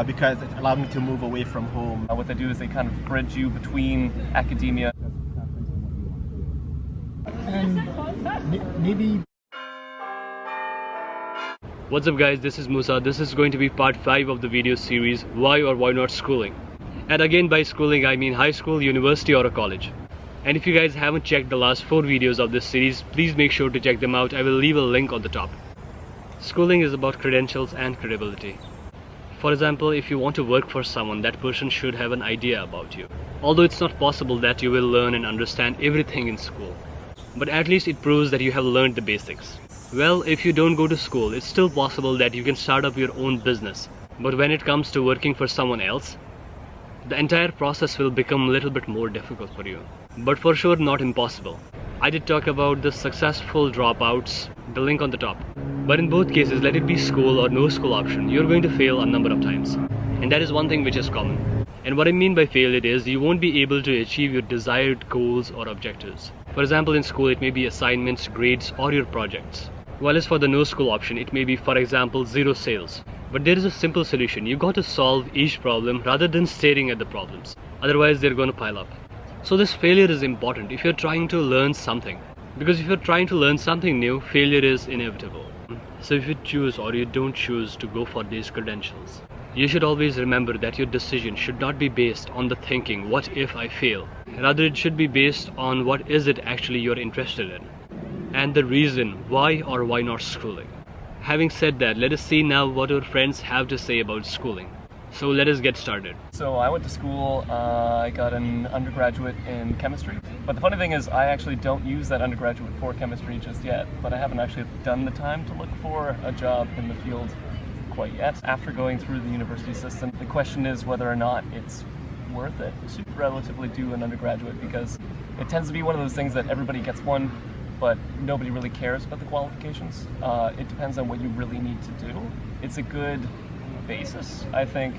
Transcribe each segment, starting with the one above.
because it allowed me to move away from home. What they do is they kind of bridge you between academia and maybe. What's up guys, this is Musa. This is going to be part 5 of the video series Why or Why Not Schooling. And again, by schooling I mean high school, university or a college. And if you guys haven't checked the last 4 videos of this series, please make sure to check them out. I will leave a link on the top. Schooling is about credentials and credibility. For example, if you want to work for someone, that person should have an idea about you. Although it's not possible that you will learn and understand everything in school, but at least it proves that you have learned the basics. Well, if you don't go to school, it's still possible that you can start up your own business. But when it comes to working for someone else, the entire process will become a little bit more difficult for you. But for sure not impossible. I did talk about the successful dropouts, the link on the top. But in both cases, let it be school or no school option, you're going to fail a number of times. And that is one thing which is common. And what I mean by fail it is, you won't be able to achieve your desired goals or objectives. For example, in school it may be assignments, grades or your projects. While as for the no school option, it may be, for example, 0 sales. But there is a simple solution. You got to solve each problem rather than staring at the problems. Otherwise they're going to pile up. So this failure is important if you're trying to learn something. Because if you're trying to learn something new, failure is inevitable. So if you choose or you don't choose to go for these credentials, you should always remember that your decision should not be based on the thinking, what if I fail? Rather, it should be based on what is it actually you're interested in, and the reason why or why not schooling. Having said that, let us see now what our friends have to say about schooling. So let us get started. So I went to school, I got an undergraduate in chemistry. But the funny thing is I actually don't use that undergraduate for chemistry just yet, but I haven't actually done the time to look for a job in the field quite yet. After going through the university system, the question is whether or not it's worth it to relatively do an undergraduate, because it tends to be one of those things that everybody gets one, but nobody really cares about the qualifications. It depends on what you really need to do. It's a good basis, I think,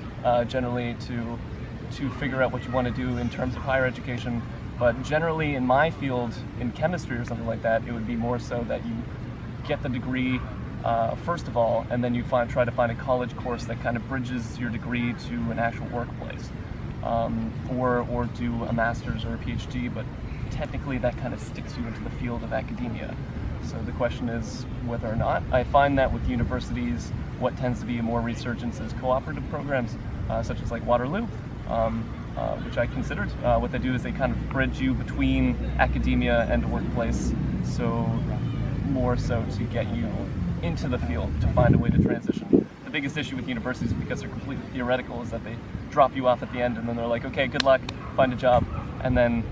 generally to figure out what you want to do in terms of higher education. But generally in my field, in chemistry or something like that, it would be more so that you get the degree first of all, and then you try to find a college course that kind of bridges your degree to an actual workplace, or do a master's or a PhD, but technically that kind of sticks you into the field of academia. So the question is whether or not. I find that with universities, what tends to be a more resurgence is cooperative programs, such as like Waterloo, which I considered. What they do is they kind of bridge you between academia and the workplace, so more so to get you into the field, to find a way to transition. The biggest issue with universities, because they're completely theoretical, is that they drop you off at the end and then they're like, okay, good luck, find a job, and then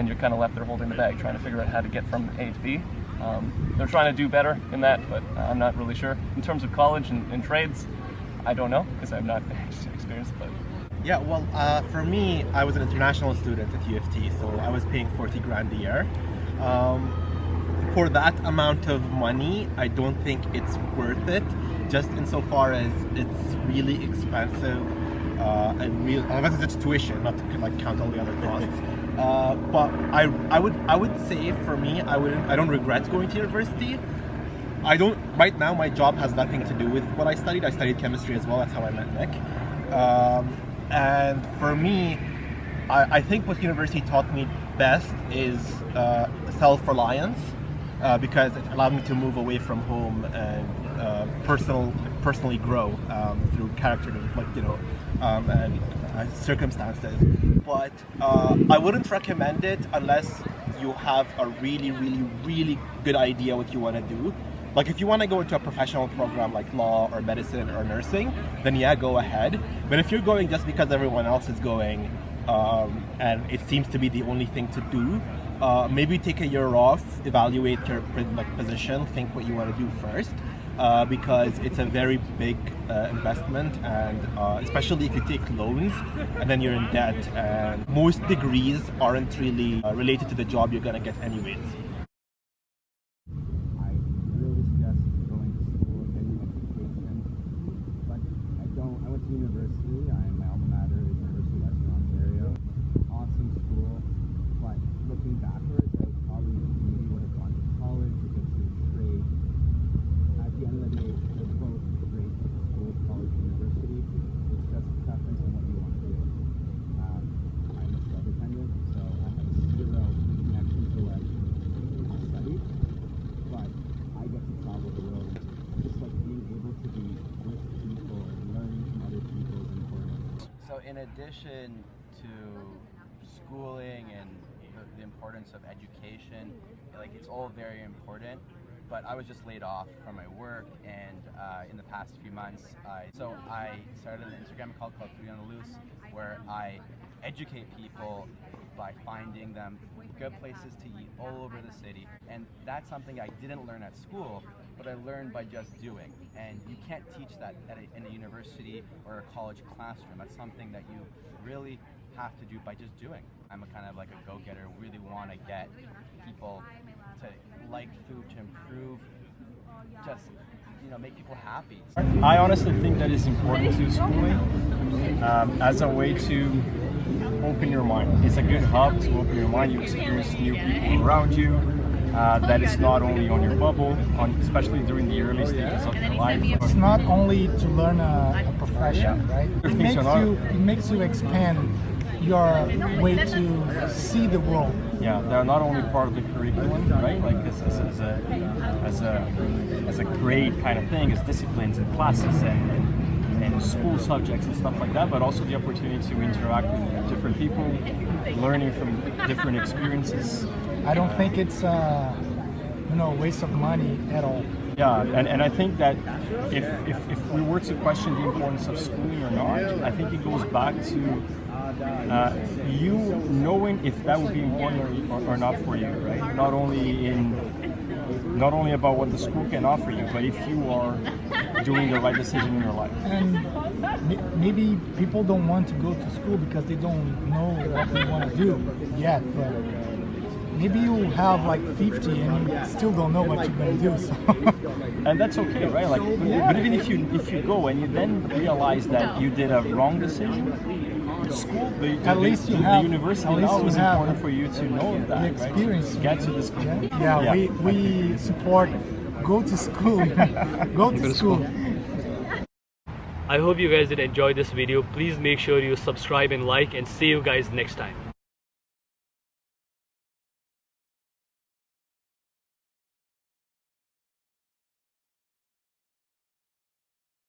you're kind of left there holding the bag, trying to figure out how to get from A to B. They're trying to do better in that, but I'm not really sure. In terms of college and trades, I don't know, because I've not experienced it. Yeah, well, for me, I was an international student at U of T, so I was paying 40 grand a year. For that amount of money, I don't think it's worth it, just insofar as it's really expensive, and unless it's tuition, not to like count all the other costs. But I would say for me, I don't regret going to university. Right now my job has nothing to do with what I studied. I studied chemistry as well, that's how I met Nick. And for me, I think what university taught me best is self-reliance, because it allowed me to move away from home and personally grow through character, and circumstances. But I wouldn't recommend it unless you have a really good idea what you want to do. Like if you want to go into a professional program like law or medicine or nursing, then yeah, go ahead. But if you're going just because everyone else is going, and it seems to be the only thing to do, maybe take a year off, evaluate your position, think what you want to do first, because it's a very big investment, and especially if you take loans and then you're in debt, and most degrees aren't really related to the job you're gonna get anyways. University. My alma mater is University of Western Ontario. Awesome school, but looking backwards, I probably maybe would have gone to college to get to trade. At the end of the day, they're both great schools, college, university. It's in addition to schooling and the importance of education, like it's all very important, but I was just laid off from my work, and in the past few months, I started an Instagram account called Foodie on the Loose, where I educate people by finding them good places to eat all over the city. And that's something I didn't learn at school, but I learned by just doing. And you can't teach that in a university or a college classroom. That's something that you really have to do by just doing. I'm a kind of like a go-getter, really want to get people to like food, to improve, just, you know, make people happy. I honestly think that is important to schooling as a way to open your mind. It's a good hub to open your mind. You experience new people around you. That is not only on your bubble, especially during the early stages of your life. It's not only to learn a profession, right? It makes you expand your way to see the world. Yeah, they're not only part of the curriculum, right? Like as a grade kind of thing, as disciplines and classes and school subjects and stuff like that, but also the opportunity to interact with different people, learning from different experiences. I don't think it's a waste of money at all. Yeah, and I think that if we were to question the importance of schooling or not, I think it goes back to you knowing if that would be important or not for you, right? Not only about what the school can offer you, but if you are doing the right decision in your life. And maybe people don't want to go to school because they don't know what they want to do yet, but maybe you have like 50 and you still don't know what you're going to do. So. And that's okay, right? Like, but even if you go and you then realize that you did a wrong decision, school, the university now is important for you to know that, the experience, right? Get to the school. Yeah. We support go to school. Go to school. I hope you guys did enjoy this video. Please make sure you subscribe and like, and see you guys next time.